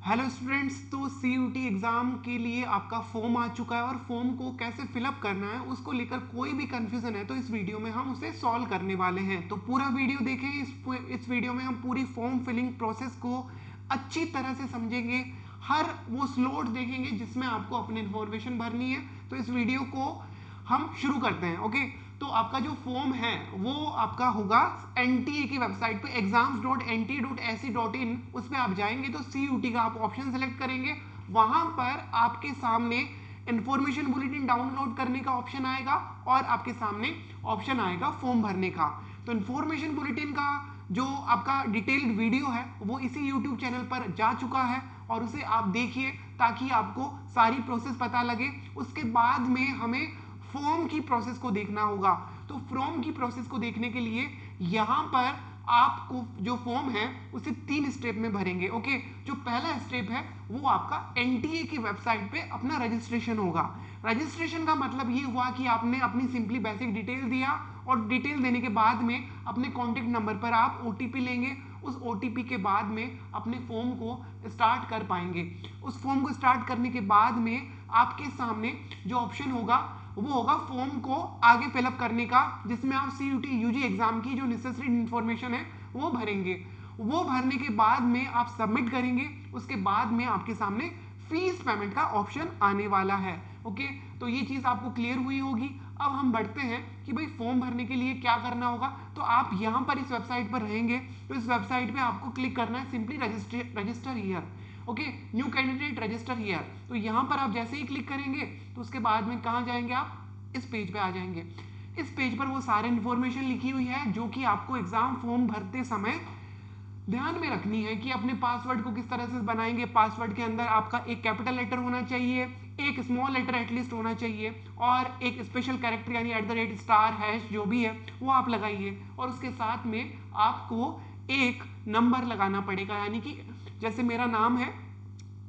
Hello students, तो CUT exam के लिए आपका फॉर्म आ चुका है और फॉर्म को कैसे फिलअप करना है उसको लेकर कोई भी कंफ्यूजन है तो इस वीडियो में हम उसे सॉल्व करने वाले हैं। तो पूरा वीडियो देखें। इस वीडियो में हम पूरी फॉर्म फिलिंग प्रोसेस को अच्छी तरह से समझेंगे। हर वो स्लॉट देखेंगे जिसमें आपको अपनी इंफॉर्मेशन भरनी है। तो इस वीडियो को हम शुरू करते हैं। ओके, तो आपका जो फॉर्म है वो आपका होगा एनटीए की वेबसाइट पे exams.nta.ac.in। उस पर आप जाएंगे तो सीयूटी का आप ऑप्शन सेलेक्ट करेंगे। वहां पर आपके सामने इंफॉर्मेशन बुलेटिन डाउनलोड करने का ऑप्शन आएगा और आपके सामने ऑप्शन आएगा फॉर्म भरने का। तो इंफॉर्मेशन बुलेटिन का जो आपका डिटेल्ड वीडियो है वो इसी यूट्यूब चैनल पर जा चुका है और उसे आप देखिए ताकि आपको सारी प्रोसेस पता लगे। उसके बाद में हमें फॉर्म की प्रोसेस को देखना होगा। तो फॉर्म की प्रोसेस को देखने के लिए यहां पर आपको जो फॉर्म है उसे 3 स्टेप में भरेंगे। ओके, जो पहला स्टेप है वो आपका एनटीए की वेबसाइट पे अपना रजिस्ट्रेशन होगा। रजिस्ट्रेशन का मतलब ये हुआ कि आपने अपनी सिंपली बेसिक डिटेल दिया और डिटेल देने के बाद में अपने कॉन्टेक्ट नंबर पर आप ओटीपी लेंगे। उस ओटीपी के बाद में अपने फॉर्म को स्टार्ट कर पाएंगे। उस फॉर्म को स्टार्ट करने के बाद में आपके सामने जो ऑप्शन होगा वो होगा फॉर्म को आगे फिलअप करने का, जिसमें आप सीयूटी यूजी एग्जाम की जो नेसेसरी इंफॉर्मेशन है वो भरेंगे। वो भरने के बाद में आप सबमिट करेंगे। उसके बाद में आपके सामने फीस पेमेंट का ऑप्शन आने वाला है। ओके, तो ये चीज आपको क्लियर हुई होगी। अब हम बढ़ते हैं कि भाई फॉर्म भरने के लिए क्या करना होगा। तो आप यहां पर इस वेबसाइट पर रहेंगे तो इस वेबसाइट पे आपको क्लिक करना है simply register here. Okay, new candidate register here. तो यहां पर आप जैसे ही क्लिक करेंगे तो उसके बाद में कहां जाएंगे, आप इस पेज पे आ जाएंगे। इस पेज पर वो सारी इंफॉर्मेशन लिखी हुई है जो कि आपको एग्जाम फॉर्म भरते समय ध्यान में रखनी है कि अपने पासवर्ड को किस तरह से बनाएंगे। पासवर्ड के अंदर आपका एक कैपिटल लेटर होना चाहिए, एक स्मॉल लेटर एटलीस्ट होना चाहिए और एक स्पेशल कैरेक्टर यानी @ हैश जो भी है वो आप लगाइए। और उसके साथ में आपको एक नंबर लगाना पड़ेगा, यानी कि जैसे मेरा नाम है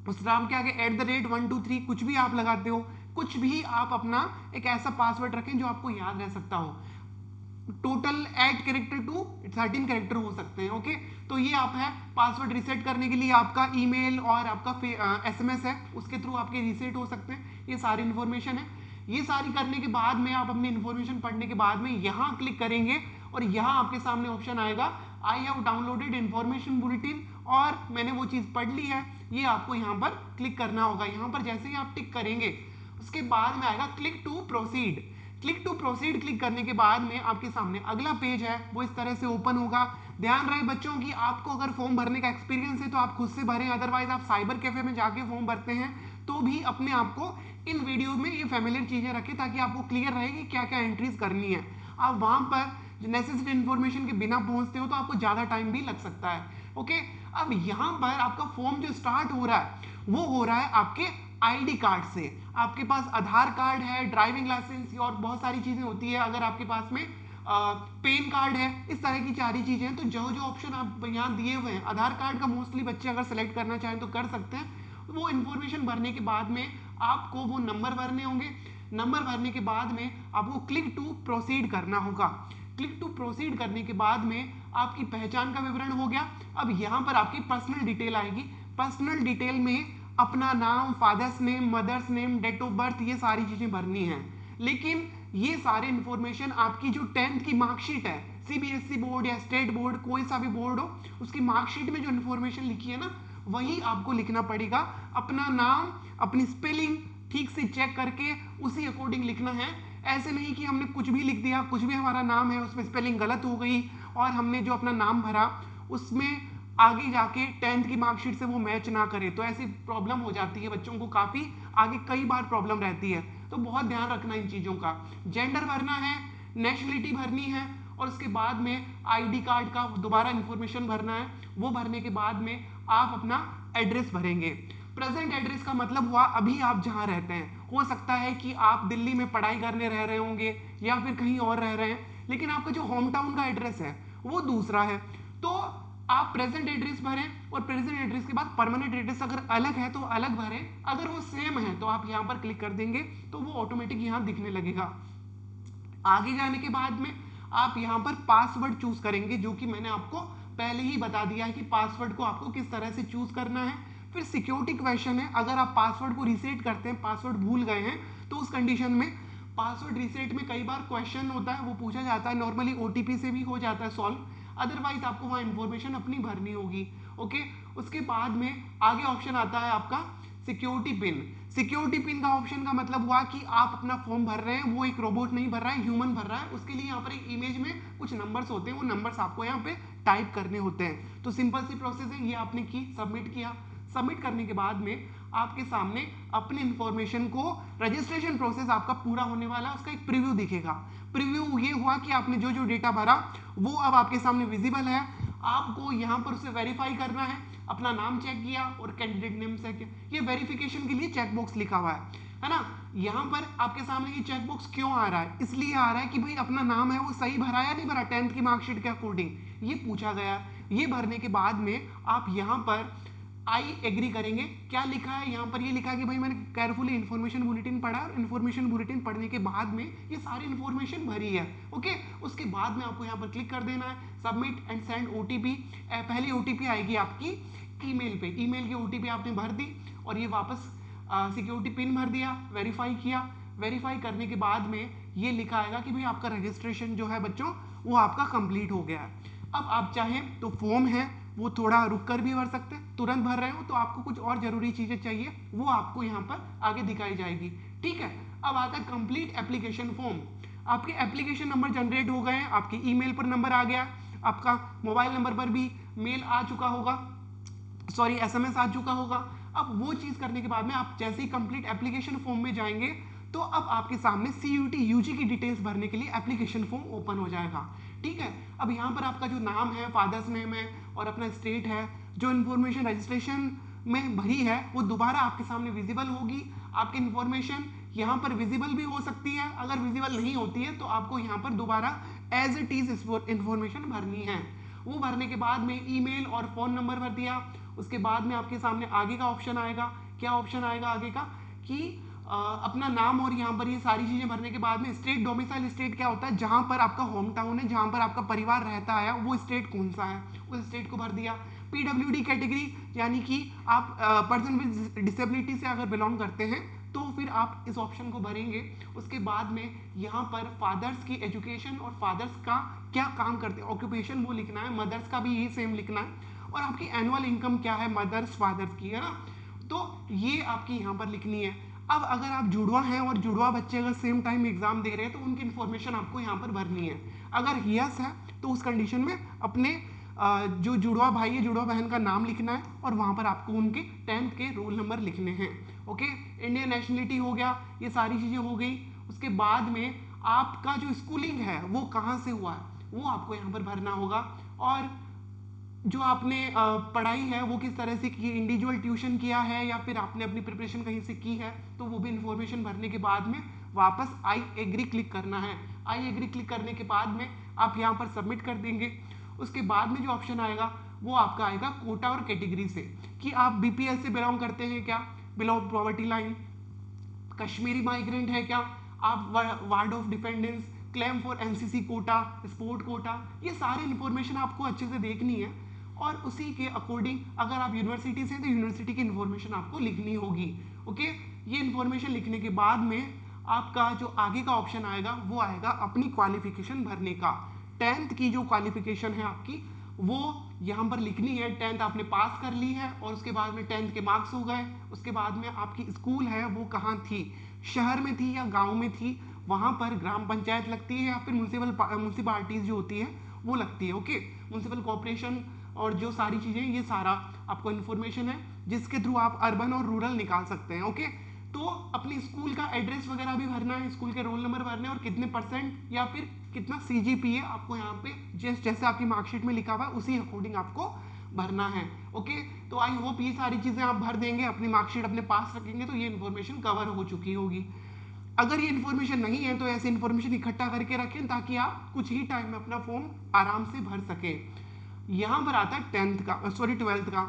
उस नाम के आगे @123 कुछ भी आप लगाते हो। कुछ भी आप अपना एक ऐसा पासवर्ड रखें जो आपको याद रह सकता हो। टोटल 8 कैरेक्टर टू 13 कैरेक्टर हो सकते हैं। ओके, तो ये आप है पासवर्ड रिसेट करने के लिए आपका ईमेल और आपका एसएमएस है उसके थ्रू आपके रिसेट हो सकते हैं। ये सारी इंफॉर्मेशन है। ये सारी करने के बाद में आप अपनी इंफॉर्मेशन पढ़ने के बाद में यहाँ क्लिक करेंगे और यहाँ आपके सामने ऑप्शन आएगा I have downloaded information bulletin और मैंने वो चीज़ पढ़ ली है। ये आपको यहाँ पर क्लिक करना होगा। यहाँ पर जैसे ही आप टिक करेंगे उसके बाद में आएगा click to proceed. Click to proceed click करने के बाद में आपके सामने अगला पेज है वो इस तरह से ओपन होगा। ध्यान रहे बच्चों की आपको अगर फॉर्म भरने का एक्सपीरियंस है तो आप खुद से भरें, अदरवाइज आप साइबर कैफे में जाके फॉर्म भरते हैं तो भी अपने आप को इन वीडियो में ये फेमिलियर चीजें रखें ताकि आपको क्लियर रहे कि क्या क्या एंट्रीज करनी है। आप वहां पर नेसेसरी इंफॉर्मेशन के बिना पहुंचते हो तो आपको ज्यादा टाइम भी लग सकता है। ओके, अब यहां पर आपका फॉर्म जो स्टार्ट हो रहा है वो हो रहा है आपके आईडी कार्ड से। आपके पास आधार कार्ड है, ड्राइविंग लाइसेंस और बहुत सारी चीजें होती है। अगर आपके पास में पेन कार्ड है, इस तरह की सारी चीजें हैं। तो जो जो ऑप्शन आप यहाँ दिए हुए हैं आधार कार्ड का मोस्टली बच्चे अगर सेलेक्ट करना चाहें तो कर सकते हैं। वो इंफॉर्मेशन भरने के बाद में आपको वो नंबर भरने होंगे। नंबर भरने के बाद में आपको क्लिक टू प्रोसीड करना होगा। क्लिक टू प्रोसीड करने के बाद में आपकी पहचान का विवरण हो गया। अब यहाँ पर आपकी पर्सनल डिटेल आएगी। पर्सनल डिटेल में अपना नाम, father's name, mother's name, date of birth, ये सारी चीजें भरनी है। लेकिन ये सारे इंफॉर्मेशन आपकी जो 10th की मार्कशीट है, सीबीएसई बोर्ड या स्टेट बोर्ड कोई सा भी बोर्ड हो उसकी मार्कशीट में जो इंफॉर्मेशन लिखी है ना वही आपको लिखना पड़ेगा। अपना नाम, अपनी स्पेलिंग ठीक से चेक करके उसी अकॉर्डिंग लिखना है। ऐसे नहीं कि हमने कुछ भी लिख दिया, कुछ भी हमारा नाम है उसमें स्पेलिंग गलत हो गई और हमने जो अपना नाम भरा उसमें आगे जाके 10th की मार्कशीट से वो मैच ना करे तो ऐसी प्रॉब्लम हो जाती है बच्चों को, काफी आगे कई बार प्रॉब्लम रहती है। तो बहुत ध्यान रखना इन चीजों का। जेंडर भरना है, नेशनलिटी भरनी है और उसके बाद में आईडी कार्ड का दोबारा इंफॉर्मेशन भरना है। वो भरने के बाद में आप अपना एड्रेस भरेंगे। प्रेजेंट एड्रेस का मतलब हुआ अभी आप जहां रहते हैं। हो सकता है कि आप दिल्ली में पढ़ाई करने रह रहे होंगे या फिर कहीं और रह रहे हैं, लेकिन आपका जो होम टाउन का एड्रेस है वो दूसरा है। तो आप प्रेजेंट एड्रेस भरें और प्रेजेंट एड्रेस के बाद परमानेंट एड्रेस अगर अलग है तो अलग भरें, अगर वो सेम है तो आप यहां पर क्लिक कर देंगे तो वो ऑटोमेटिक यहां दिखने लगेगा। आगे जाने के बाद में आप यहां पर पासवर्ड चूज करेंगे जो कि मैंने आपको पहले ही बता दिया है कि पासवर्ड को आपको किस तरह से चूज करना है। फिर सिक्योरिटी क्वेश्चन है, अगर आप पासवर्ड को रीसेट करते हैं, पासवर्ड भूल गए हैं, तो उस कंडीशन में पासवर्ड रीसेट में कई बार क्वेश्चन होता है, वो पूछा जाता है, नॉर्मली ओटीपी से भी हो जाता है सॉल्व, अदरवाइज आपको वहाँ इंफॉर्मेशन अपनी भरनी होगी। ओके, उसके बाद में आगे ऑप्शन आता है आपका सिक्योरिटी पिन। सिक्योरिटी पिन का ऑप्शन का मतलब हुआ कि आप अपना फॉर्म भर रहे हैं, वो एक रोबोट नहीं भर रहा है, ह्यूमन भर रहा है, उसके लिए यहाँ पर एक इमेज में कुछ नंबर्स होते हैं, वो नंबर्स आपको यहाँ पे टाइप करने होते हैं। तो सिंपल सी प्रोसेस है, ये आपने की, सबमिट किया, सबमिट करने के बाद में आपके सामने अपने इंफॉर्मेशन को, रजिस्ट्रेशन प्रोसेस आपका पूरा होने वाला है, उसका एक प्रीव्यू दिखेगा। प्रीव्यू ये हुआ कि आपने जो जो डेटा भरा वो अब आपके सामने विजिबल है, आपको यहाँ पर उसे वेरीफाई करना है, अपना नाम चेक किया और कैंडिडेट नेम चेक किया, ये वेरिफिकेशन के लिए चेकबॉक्स लिखा हुआ है ना। यहाँ पर आपके सामने ये चेकबॉक्स क्यों आ रहा है, इसलिए आ रहा है कि भाई अपना नाम है वो सही भरा या नहीं भरा, 10th की मार्कशीट के अकॉर्डिंग ये पूछा गया। ये भरने के बाद में आप यहाँ पर आई एग्री करेंगे। क्या लिखा है यहाँ पर, ये लिखा है कि भाई मैंने केयरफुली इन्फॉर्मेशन बुलेटिन पढ़ा और इन्फॉर्मेशन बुलेटिन पढ़ने के बाद में ये सारी इन्फॉर्मेशन भरी है। ओके, उसके बाद में आपको यहाँ पर क्लिक कर देना है, सबमिट एंड सेंड ओटीपी। पहली ओटीपी आएगी आपकी ईमेल पे, ईमेल की ओटीपी आपने भर दी और ये वापस सिक्योरिटी पिन भर दिया, वेरीफाई किया। वेरीफाई करने के बाद में ये लिखा आएगा कि भाई आपका रजिस्ट्रेशन जो है बच्चों वो आपका कंप्लीट हो गया है। अब आप चाहें तो फॉर्म है वो थोड़ा रुक कर भी भर सकते हैं, तुरंत भर रहे हो तो आपको कुछ और जरूरी चीजें चाहिए वो आपको यहाँ पर आगे दिखाई जाएगी। ठीक है, अब आता है कंप्लीट एप्लीकेशन फॉर्म। आपके एप्लीकेशन नंबर जनरेट हो गए हैं, आपके ईमेल पर नंबर आ गया, आपका मोबाइल नंबर पर भी मेल आ चुका होगा, सॉरी एसएमएस आ चुका होगा। अब वो चीज करने के बाद में आप जैसे ही कंप्लीट एप्लीकेशन फॉर्म में जाएंगे तो अब आपके सामने सीयूटी यूजी की डिटेल्स भरने के लिए एप्लीकेशन फॉर्म ओपन हो जाएगा। ठीक है, अब यहाँ पर आपका जो नाम है, फादर्स नेम है और अपना स्टेट है, जो इन्फॉर्मेशन रजिस्ट्रेशन में भरी है वो दोबारा आपके सामने विजिबल होगी। आपकी इन्फॉर्मेशन यहाँ पर विजिबल भी हो सकती है, अगर विजिबल नहीं होती है तो आपको यहाँ पर दोबारा एज इट इज इन्फॉर्मेशन भरनी है। वो भरने के बाद में ईमेल और फोन नंबर भर दिया, उसके बाद में आपके सामने आगे का ऑप्शन आएगा। क्या ऑप्शन आएगा आगे का कि अपना नाम और यहाँ पर ये सारी चीजें भरने के बाद में स्टेट, डोमिसाइल स्टेट क्या होता है, जहां पर आपका होम टाउन है, जहां पर आपका परिवार रहता है वो स्टेट कौन सा है, उस स्टेट को भर दिया। पीडब्ल्यूडी कैटेगरी यानी कि आप पर्सन विद डिसेबिलिटी से अगर बिलोंग करते हैं तो फिर आप इस ऑप्शन को भरेंगे। उसके बाद में यहाँ पर फादर्स की एजुकेशन और फादर्स का क्या काम करते हैं, ऑक्यूपेशन वो लिखना है, मदर्स का भी यही सेम लिखना है, और आपकी एनुअल इनकम क्या है मदर्स फादर्स की, है ना, तो ये आपकी यहाँ पर लिखनी है। अब अगर आप जुड़वा हैं और जुड़वा बच्चे अगर सेम टाइम एग्जाम दे रहे हैं तो उनकी इन्फॉर्मेशन आपको यहाँ पर भरनी है। अगर यस है तो उस कंडीशन में अपने जो जुड़वा भाई है, जुड़वा बहन का नाम लिखना है और वहाँ पर आपको उनके 10th के रोल नंबर लिखने हैं। ओके, इंडियन नेशनलिटी हो गया, ये सारी चीज़ें हो गई। उसके बाद में आपका जो स्कूलिंग है वो कहाँ से हुआ है वो आपको यहाँ पर भरना होगा, और जो आपने पढ़ाई है वो किस तरह से की, इंडिविजुअल ट्यूशन किया है या फिर आपने अपनी प्रिपरेशन कहीं से की है, तो वो भी इन्फॉर्मेशन भरने के बाद में वापस आई एग्री क्लिक करना है। आई एग्री क्लिक करने के बाद में आप यहाँ पर सबमिट कर देंगे। उसके बाद में जो ऑप्शन आएगा वो आपका आएगा कोटा और कैटेगरी से, कि आप बीपीएल से बिलोंग करते हैं क्या, below poverty line, Kashmiri migrant है क्या, आप ward of dependence, claim for NCC quota, sport quota, ये सारी इन्फॉर्मेशन आपको अच्छे से देखनी है। और उसी के अकॉर्डिंग अगर आप यूनिवर्सिटी से तो यूनिवर्सिटी की इन्फॉर्मेशन आपको लिखनी होगी। ओके, ये इन्फॉर्मेशन लिखने के बाद में आपका जो आगे का ऑप्शन आएगा वो आएगा अपनी क्वालिफिकेशन भरने का। 10th की जो क्वालिफिकेशन है आपकी वो यहाँ पर लिखनी है। 10th आपने पास कर ली है और उसके बाद में 10th के मार्क्स हो गए, उसके बाद में आपकी स्कूल है वो कहाँ थी, शहर में थी या गांव में थी, वहाँ पर ग्राम पंचायत लगती है या फिर म्यूनसिपालिटीज जो होती है वो लगती है। ओके, म्यूनसिपल कॉर्पोरेशन और जो सारी चीज़ें, ये सारा आपको इन्फॉर्मेशन है जिसके थ्रू आप अर्बन और रूरल निकाल सकते हैं। ओके, तो अपनी स्कूल का एड्रेस वगैरह भी भरना है, स्कूल के रोल नंबर भरने और कितने परसेंट या फिर कितना सीजीपीए आपको यहाँ पे जैसे आपकी मार्कशीट में लिखा हुआ है उसी अकॉर्डिंग आपको भरना है। ओके, तो आई होप ये सारी चीज़ें आप भर देंगे, अपनी मार्कशीट अपने पास रखेंगे तो ये इन्फॉर्मेशन कवर हो चुकी होगी। अगर ये इन्फॉर्मेशन नहीं है तो ऐसे इन्फॉर्मेशन इकट्ठा करके रखें ताकि आप कुछ ही टाइम में अपना फॉर्म आराम से भर सकें। यहाँ पर आता है 12th का।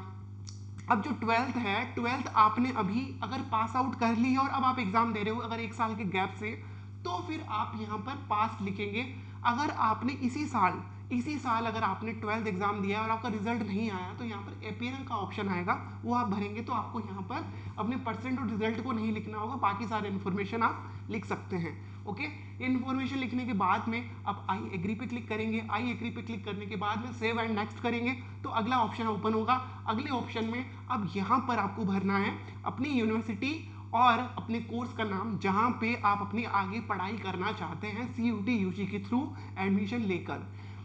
अब जो 12th है, 12th आपने अभी अगर पास आउट कर ली है और अब आप एग्जाम दे रहे हो अगर 1 साल के गैप से, तो फिर आप यहाँ पर पास लिखेंगे। अगर आपने इसी साल इसी साल अगर आपने 12th एग्जाम दिया और आपका रिजल्ट नहीं आया तो यहाँ पर अपियर का ऑप्शन आएगा, वो आप भरेंगे। तो आपको यहाँ पर अपने परसेंट और रिजल्ट को नहीं लिखना होगा, बाकी सारे इन्फॉर्मेशन आप लिख सकते हैं। ओके, इन्फॉर्मेशन लिखने के बाद में आप आई एग्री पे क्लिक करेंगे। आई एग्री पे क्लिक करने के बाद में सेव एंड नेक्स्ट करेंगे तो अगला ऑप्शन ओपन होगा। अगले ऑप्शन में अब यहाँ पर आपको भरना है अपनी यूनिवर्सिटी और अपने कोर्स का नाम जहाँ पे आप अपनी आगे पढ़ाई करना चाहते हैं CUT UG के थ्रू एडमिशन लेकर।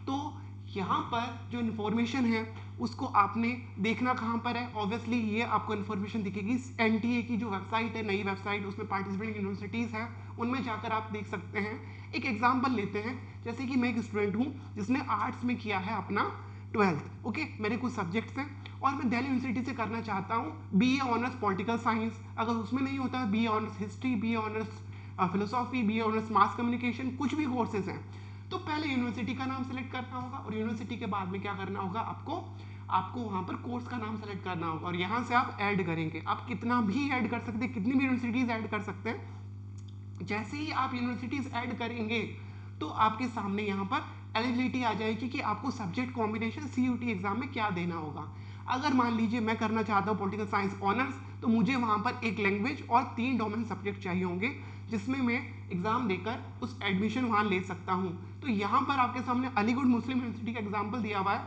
तो यहाँ पर जो इन्फॉर्मेशन है उसको आपने देखना कहाँ पर है, ऑब्वियसली ये आपको इन्फॉर्मेशन दिखेगी NTA की जो वेबसाइट है, नई वेबसाइट, उसमें पार्टिसिपेंट यूनिवर्सिटीज़ हैं, उनमें जाकर आप देख सकते हैं। एक एग्जाम्पल लेते हैं, जैसे कि मैं एक स्टूडेंट हूँ जिसने आर्ट्स में किया है अपना 12th। ओके, मेरे कुछ सब्जेक्ट्स हैं और मैं दिल्ली यूनिवर्सिटी से करना चाहता हूँ BA ऑनर्स पॉलिटिकल साइंस। अगर उसमें नहीं होता है BA honours history, BA honours philosophy, BA honours mass communication, कुछ भी कोर्सेज हैं, तो पहले यूनिवर्सिटी का नाम सेलेक्ट करना होगा और यूनिवर्सिटी के बाद में क्या करना होगा, आपको वहाँ पर कोर्स का नाम सेलेक्ट करना होगा और यहाँ से आप ऐड करेंगे। आप कितना भी ऐड कर सकते हैं, कितनी भी यूनिवर्सिटीज़ ऐड कर सकते हैं। जैसे ही आप यूनिवर्सिटीज़ ऐड करेंगे तो आपके सामने यहाँ पर एलिजिबिलिटी आ जाएगी कि आपको सब्जेक्ट कॉम्बिनेशन CUT एग्जाम में क्या देना होगा। अगर मान लीजिए मैं करना चाहता हूँ पॉलिटिकल साइंस ऑनर्स, तो मुझे वहाँ पर एक लैंग्वेज और 3 डोमेन सब्जेक्ट चाहिए होंगे जिसमें मैं एग्जाम देकर उस एडमिशन वहाँ ले सकता हूँ। तो यहाँ पर आपके सामने अलीगढ़ मुस्लिम यूनिवर्सिटी का एग्जाम्पल दिया हुआ है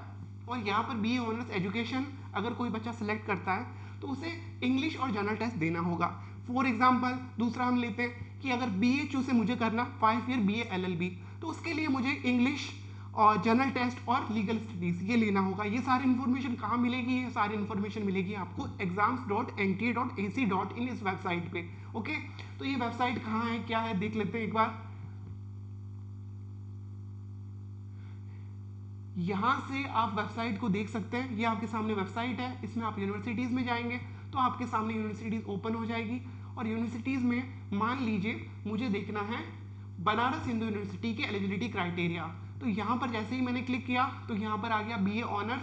और यहाँ पर BA ऑनर्स एजुकेशन अगर कोई बच्चा सेलेक्ट करता है तो उसे इंग्लिश और जनरल टेस्ट देना होगा। फॉर एग्जाम्पल दूसरा हम लेते हैं कि अगर BHU से मुझे करना 5 ईयर BA LLB, तो उसके लिए मुझे इंग्लिश और जनरल टेस्ट और लीगल स्टडीज़ ये लेना होगा। ये सारी इन्फॉर्मेशन कहाँ मिलेगी, ये सारी इन्फॉर्मेशन मिलेगी आपको exams.nta.ac.in इस वेबसाइट पे। ओके, तो ये वेबसाइट कहाँ है, क्या है, देख लेते हैं एक बार। यहाँ से आप वेबसाइट को देख सकते हैं, ये आपके सामने वेबसाइट है, इसमें आप यूनिवर्सिटीज़ में जाएंगे तो आपके सामने यूनिवर्सिटीज़ ओपन हो जाएगी और यूनिवर्सिटीज़ में मान लीजिए मुझे देखना है बनारस हिंदू यूनिवर्सिटी के एलिजिबिलिटी क्राइटेरिया। तो यहाँ पर जैसे ही मैंने क्लिक किया तो यहाँ पर आ गया BA ऑनर्स।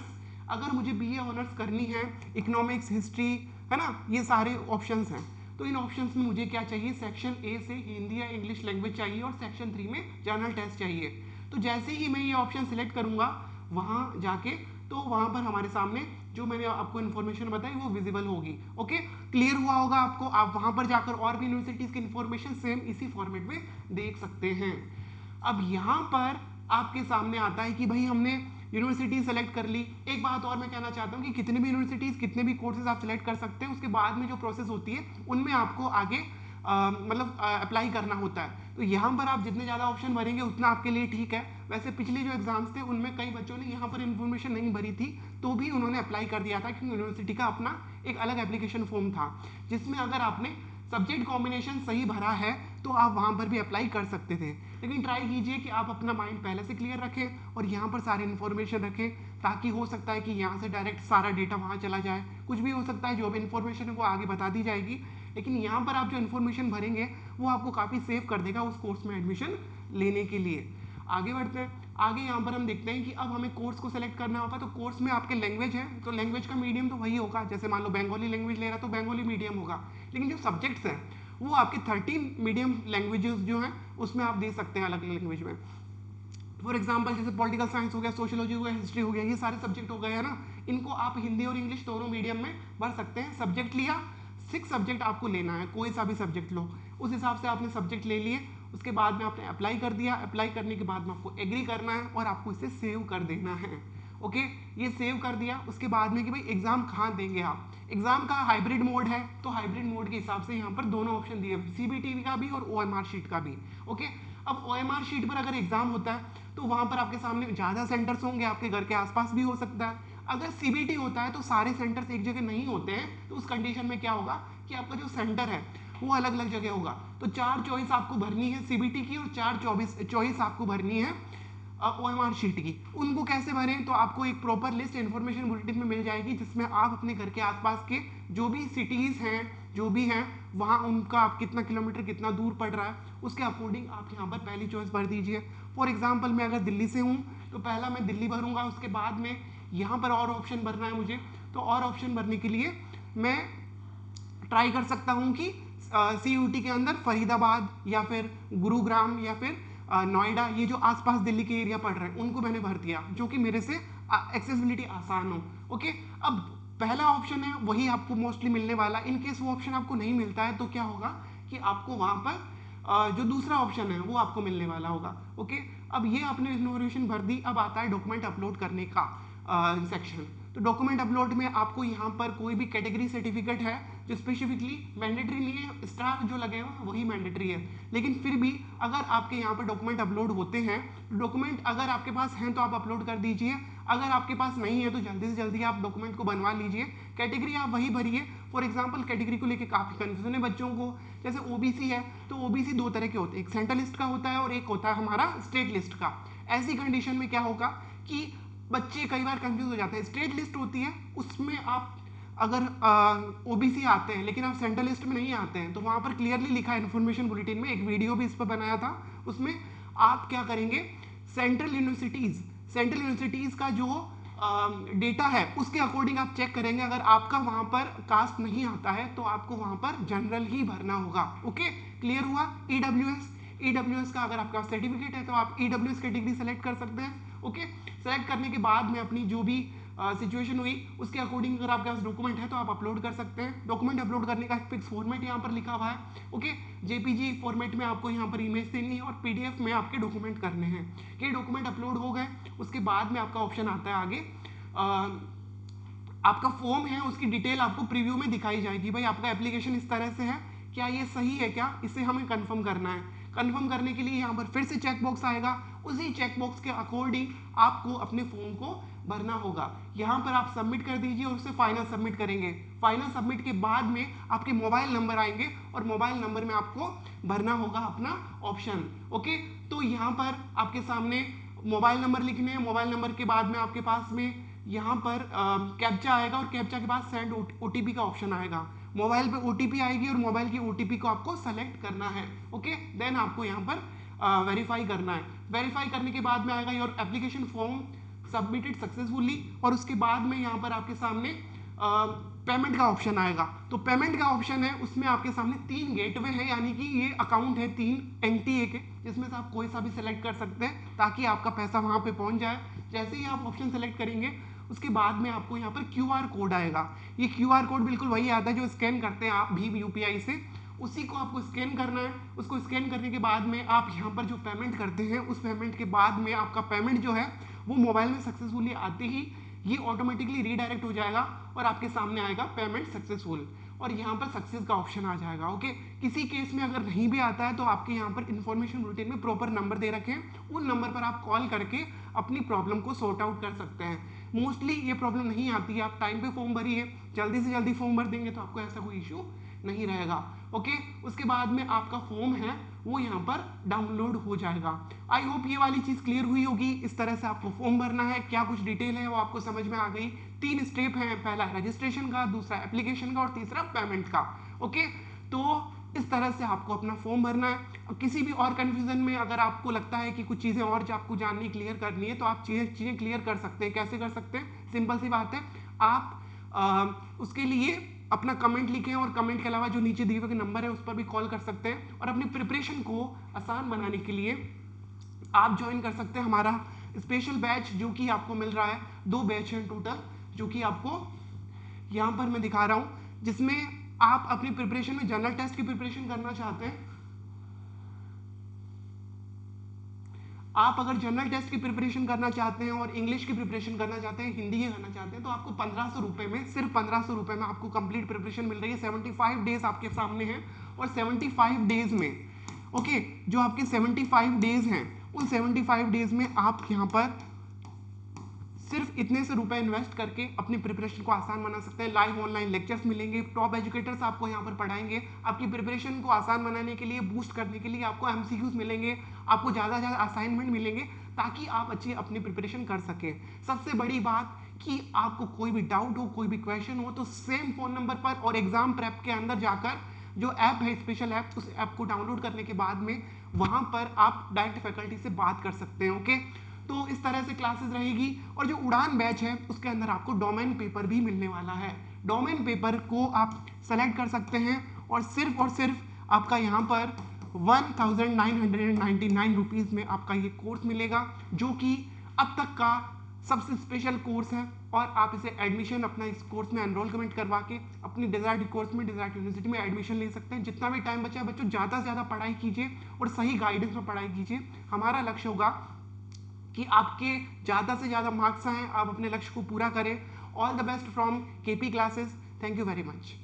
अगर मुझे BA ऑनर्स करनी है, इकोनॉमिक्स, हिस्ट्री, है ना, ये सारे ऑप्शंस हैं। तो इन ऑप्शंस में मुझे क्या चाहिए, सेक्शन A से हिंदी या इंग्लिश लैंग्वेज चाहिए और सेक्शन 3 में जनरल टेस्ट चाहिए। तो जैसे ही मैं ये ऑप्शन सिलेक्ट करूँगा वहाँ जाके, तो वहाँ पर हमारे सामने जो मैंने आपको इन्फॉर्मेशन बताई वो विजिबल होगी। ओके, क्लियर हुआ होगा आपको। आप वहाँ पर जाकर और भी यूनिवर्सिटीज़ की इन्फॉर्मेशन सेम इसी फॉर्मेट में देख सकते हैं। अब यहाँ पर आपके सामने आता है कि भाई हमने यूनिवर्सिटी सेलेक्ट कर ली। एक बात और मैं कहना चाहता हूँ कि कितने भी यूनिवर्सिटीज़, कितने भी कोर्सेज आप सेलेक्ट कर सकते हैं, उसके बाद में जो प्रोसेस होती है उनमें आपको आगे मतलब अप्लाई करना होता है। तो यहाँ पर आप जितने ज़्यादा ऑप्शन भरेंगे उतना आपके लिए ठीक है। वैसे पिछले जो एग्जाम्स थे उनमें कई बच्चों ने यहाँ पर इन्फॉर्मेशन नहीं भरी थी तो भी उन्होंने अप्लाई कर दिया था, क्योंकि यूनिवर्सिटी का अपना एक अलग एप्लीकेशन फॉर्म था जिसमें अगर आपने सब्जेक्ट कॉम्बिनेशन सही भरा है तो आप वहाँ पर भी अप्लाई कर सकते थे। लेकिन ट्राई कीजिए कि आप अपना माइंड पहले से क्लियर रखें और यहाँ पर सारी इन्फॉर्मेशन रखें, ताकि हो सकता है कि यहाँ से डायरेक्ट सारा डेटा वहाँ चला जाए। कुछ भी हो सकता है, जो भी इन्फॉर्मेशन है वो आगे बता दी जाएगी, लेकिन यहाँ पर आप जो इन्फॉर्मेशन भरेंगे वो आपको काफ़ी सेव कर देगा उस कोर्स में एडमिशन लेने के लिए। आगे बढ़ते हैं। आगे यहाँ पर हम देखते हैं कि अब हमें कोर्स को सेलेक्ट करना होगा। तो कोर्स में आपके लैंग्वेज है तो लैंग्वेज का मीडियम तो वही होगा, जैसे मान लो बंगाली लैंग्वेज ले रहा तो बंगाली मीडियम होगा। लेकिन जो सब्जेक्ट्स हैं वो आपके 13 मीडियम लैंग्वेजेस जो हैं उसमें आप दे सकते हैं अलग अलग लैंग्वेज में। फॉर एग्जाम्पल जैसे पॉलिटिकल साइंस हो गया, सोशियोलॉजी हो गया, हिस्ट्री हो गया, ये सारे सब्जेक्ट हो गए हैं ना, इनको आप हिंदी और इंग्लिश दोनों मीडियम में भर सकते हैं। सब्जेक्ट लिया, 6 सब्जेक्ट आपको लेना है, कोई सा भी सब्जेक्ट लो, उस हिसाब से आपने सब्जेक्ट ले लिए। उसके बाद में आपने अप्लाई कर दिया, अप्लाई करने के बाद में आपको एग्री करना है और आपको इसे सेव कर देना है। ओके, ये सेव कर दिया। उसके बाद में कि भाई एग्जाम कहाँ देंगे आप, एग्जाम का हाइब्रिड मोड है तो हाइब्रिड मोड के हिसाब से यहाँ पर दोनों ऑप्शन दिए, CBT का भी और OMR शीट का भी। ओके, अब OMR शीट पर अगर एग्जाम होता है तो वहाँ पर आपके सामने ज़्यादा सेंटर्स होंगे, आपके घर के आसपास भी हो सकता है। अगर CBT होता है तो सारे सेंटर्स एक जगह नहीं होते हैं, तो उस कंडीशन में क्या होगा कि आपका जो सेंटर है वो अलग अलग जगह होगा। तो 4 चॉइस आपको भरनी है CBT की और 4 चॉइस आपको भरनी है OMR शीट की। उनको कैसे भरें, तो आपको एक प्रॉपर लिस्ट इन्फॉर्मेशन बुलेटिन में मिल जाएगी, जिसमें आप अपने घर के आसपास के जो भी सिटीज़ हैं, जो भी हैं वहाँ उनका आप कितना किलोमीटर कितना दूर पड़ रहा है उसके अकॉर्डिंग आप यहाँ पर पहली चॉइस भर दीजिए। फॉर एग्जाम्पल मैं अगर दिल्ली से हूँ तो पहला मैं दिल्ली भरूँगा, उसके बाद में यहाँ पर और ऑप्शन भरना है मुझे, तो और ऑप्शन भरने के लिए मैं ट्राई कर सकता हूँ कि CUT के अंदर फरीदाबाद या फिर गुरुग्राम या फिर नोएडा, ये जो आसपास दिल्ली के एरिया पड़ रहे हैं उनको मैंने भर दिया, जो कि मेरे से एक्सेसिबिलिटी आसान हो। ओके, अब पहला ऑप्शन है वही आपको मोस्टली मिलने वाला। इन केस वो ऑप्शन आपको नहीं मिलता है तो क्या होगा कि आपको वहां पर जो दूसरा ऑप्शन है वो आपको मिलने वाला होगा। ओके, अब ये आपने इन्फॉर्मेशन भर दी, अब आता है डॉक्यूमेंट अपलोड करने का सेक्शन। तो डॉक्यूमेंट अपलोड में आपको यहाँ पर कोई भी कैटेगरी सर्टिफिकेट है जो स्पेसिफिकली मैंडेटरी नहीं है, स्टार जो लगे हुए वही मैंडेटरी है, लेकिन फिर भी अगर आपके यहाँ पर डॉक्यूमेंट अपलोड होते हैं, डॉक्यूमेंट अगर आपके पास हैं तो आप अपलोड कर दीजिए, अगर आपके पास नहीं है तो जल्दी से जल्दी आप डॉक्यूमेंट को बनवा लीजिए। कैटेगरी आप वही भरिए। फॉर एग्जांपल कैटेगरी को लेके काफ़ी कन्फ्यूजन है बच्चों को, जैसे ओबीसी है तो ओबीसी दो तरह के होते हैं, एक सेंट्रल लिस्ट का होता है और एक होता है हमारा स्टेट लिस्ट का। ऐसी कंडीशन में क्या होगा कि बच्चे कई बार कंफ्यूज हो जाते हैं। स्टेट लिस्ट होती है उसमें आप अगर ओबीसी आते हैं लेकिन आप सेंट्रल लिस्ट में नहीं आते हैं तो वहां पर क्लियरली लिखा है इन्फॉर्मेशन बुलेटिन में, एक वीडियो भी इस पर बनाया था, उसमें आप क्या करेंगे, सेंट्रल यूनिवर्सिटीज का जो डेटा है उसके अकॉर्डिंग आप चेक करेंगे। अगर आपका वहां पर कास्ट नहीं आता है तो आपको वहां पर जनरल ही भरना होगा। ओके, क्लियर हुआ। ईडब्ल्यूएस का अगर आपका सर्टिफिकेट है तो आप ईडब्ल्यूएस कैटेगरी सेलेक्ट कर सकते हैं। ओके, सेलेक्ट करने के बाद में अपनी जो भी सिचुएशन हुई उसके अकॉर्डिंग अगर आपके पास डॉक्यूमेंट है तो आप अपलोड कर सकते हैं। डॉक्यूमेंट अपलोड करने का एक फिक्स फॉर्मेट यहाँ पर लिखा हुआ है। ओके, जेपीजी फॉर्मेट में आपको यहाँ पर इमेज देनी है और पीडीएफ में आपके डॉक्यूमेंट करने हैं। ये डॉक्यूमेंट अपलोड हो गए, उसके बाद में आपका ऑप्शन आता है आगे, आपका फॉर्म है उसकी डिटेल आपको प्रीव्यू में दिखाई जाएगी। भाई आपका एप्लीकेशन इस तरह से है, क्या ये सही है, क्या इसे हमें कंफर्म करना है। कंफर्म करने के लिए यहाँ पर फिर से चेक बॉक्स आएगा, उसी चेक बॉक्स के अकॉर्डिंग आपको अपने फॉर्म को भरना होगा। यहाँ पर आप सबमिट कर दीजिए और उसे फाइनल सबमिट करेंगे। फाइनल सबमिट के बाद में आपके मोबाइल नंबर आएंगे और मोबाइल नंबर में आपको भरना होगा अपना ऑप्शन। ओके, तो यहाँ पर आपके सामने मोबाइल नंबर लिखने हैं, मोबाइल नंबर के बाद में आपके पास में यहाँ पर कैप्चा आएगा और कैप्चा के बाद सेंड ओटीपी का ऑप्शन आएगा। मोबाइल पे ओटीपी आएगी और मोबाइल की ओटीपी को आपको सेलेक्ट करना है। ओके, देन आपको यहाँ पर वेरीफाई करना है। वेरीफाई करने के बाद में आएगा your application form submitted successfully, और उसके बाद में यहाँ पर आपके सामने पेमेंट का ऑप्शन आएगा। तो पेमेंट का ऑप्शन है उसमें आपके सामने 3 गेटवे है, यानी कि ये अकाउंट है 3 एनटीए के, जिसमें से आप कोई सा भी सिलेक्ट कर सकते हैं ताकि आपका पैसा वहां पे पहुंच जाए। जैसे ही आप ऑप्शन सेलेक्ट करेंगे उसके बाद में आपको यहाँ पर क्यूआर कोड आएगा। ये क्यूआर कोड बिल्कुल वही आता है जो स्कैन करते हैं आप भीम यूपीआई से, उसी को आपको स्कैन करना है। उसको स्कैन करने के बाद में आप यहाँ पर जो पेमेंट करते हैं उस पेमेंट के बाद में आपका पेमेंट जो है वो मोबाइल में सक्सेसफुली आते ही ये ऑटोमेटिकली रीडायरेक्ट हो जाएगा और आपके सामने आएगा पेमेंट सक्सेसफुल, और यहाँ पर सक्सेस का ऑप्शन आ जाएगा। ओके, किसी केस में अगर नहीं भी आता है तो आपके यहाँ पर इन्फॉर्मेशन बुलेटिन में प्रॉपर नंबर दे रखे हैं, उन नंबर पर आप कॉल करके अपनी प्रॉब्लम को सॉर्ट आउट कर सकते हैं। मोस्टली ये प्रॉब्लम नहीं आती है, आप टाइम पे फॉर्म भरिए, जल्दी से जल्दी फॉर्म भर देंगे तो आपको ऐसा कोई इशू नहीं रहेगा। ओके, उसके बाद में आपका फॉर्म है वो यहाँ पर डाउनलोड हो जाएगा। आई होप ये वाली चीज क्लियर हुई होगी। इस तरह से आपको फॉर्म भरना है, क्या कुछ डिटेल है वो आपको समझ में आ गई। 3 स्टेप है, पहला रजिस्ट्रेशन का, दूसरा एप्लीकेशन का और तीसरा पेमेंट का। ओके, तो इस तरह से आपको अपना फॉर्म भरना है। किसी भी और कंफ्यूजन में अगर आपको लगता है कि कुछ चीज़ें और जो आपको जाननी क्लियर करनी है तो आप चीज़ें क्लियर कर सकते हैं। कैसे कर सकते हैं, सिंपल सी बात है, आप उसके लिए अपना कमेंट लिखें और कमेंट के अलावा जो नीचे दिए हुए नंबर है उस पर भी कॉल कर सकते हैं। और अपनी प्रिपरेशन को आसान बनाने के लिए आप ज्वाइन कर सकते हैं हमारा स्पेशल बैच, जो कि आपको मिल रहा है 2 बैच हैं टोटल, जो कि आपको यहाँ पर मैं दिखा रहा हूँ, जिसमें आप अपनी प्रिपरेशन में जनरल टेस्ट की प्रिपरेशन करना चाहते हैं। आप अगर जनरल टेस्ट की प्रिपरेशन करना चाहते हैं और इंग्लिश की प्रिपरेशन करना चाहते हैं, हिंदी की करना चाहते हैं, तो आपको 1500 रुपए में, सिर्फ 1500 रुपए में आपको कंप्लीट प्रिपरेशन मिल रही है। 75 डेज आपके सामने हैं और 75 डेज में ओके, जो आपके 75 डेज हैं उन 75 डेज में आप यहाँ पर सिर्फ इतने से रुपए इन्वेस्ट करके अपनी प्रिपरेशन को आसान बना सकते हैं। लाइव ऑनलाइन लेक्चर्स मिलेंगे, टॉप एजुकेटर्स आपको यहाँ पर पढ़ाएंगे, आपकी प्रिपरेशन को आसान बनाने के लिए, बूस्ट करने के लिए आपको एमसीक्यूज मिलेंगे, आपको ज़्यादा ज़्यादा असाइनमेंट मिलेंगे ताकि आप अच्छी अपनी प्रिपरेशन कर सकें। सबसे बड़ी बात कि आपको कोई भी डाउट हो, कोई भी क्वेश्चन हो तो सेम फोन नंबर पर और एग्जाम प्रेप के अंदर जाकर जो ऐप है स्पेशल ऐप, उस ऐप को डाउनलोड करने के बाद में वहाँ पर आप डायरेक्ट फैकल्टी से बात कर सकते हैं। ओके, तो इस तरह से क्लासेस रहेगी। और जो उड़ान बैच है उसके अंदर आपको डोमेन पेपर भी मिलने वाला है। डोमेन पेपर को आप सेलेक्ट कर सकते हैं और सिर्फ आपका यहाँ पर 1999 रुपीज़ में आपका ये कोर्स मिलेगा, जो कि अब तक का सबसे स्पेशल कोर्स है। और आप इसे एडमिशन अपना इस कोर्स में एनरोलमेंट करवा के अपनी डिजायर्ड कोर्स में डिजायर्ड यूनिवर्सिटी में एडमिशन ले सकते हैं। जितना भी टाइम बचा है बच्चों, ज़्यादा से ज़्यादा पढ़ाई कीजिए और सही गाइडेंस में पढ़ाई कीजिए। हमारा लक्ष्य होगा कि आपके ज़्यादा से ज़्यादा मार्क्स आएँ, आप अपने लक्ष्य को पूरा करें। All the best from KP classes. Thank you very much.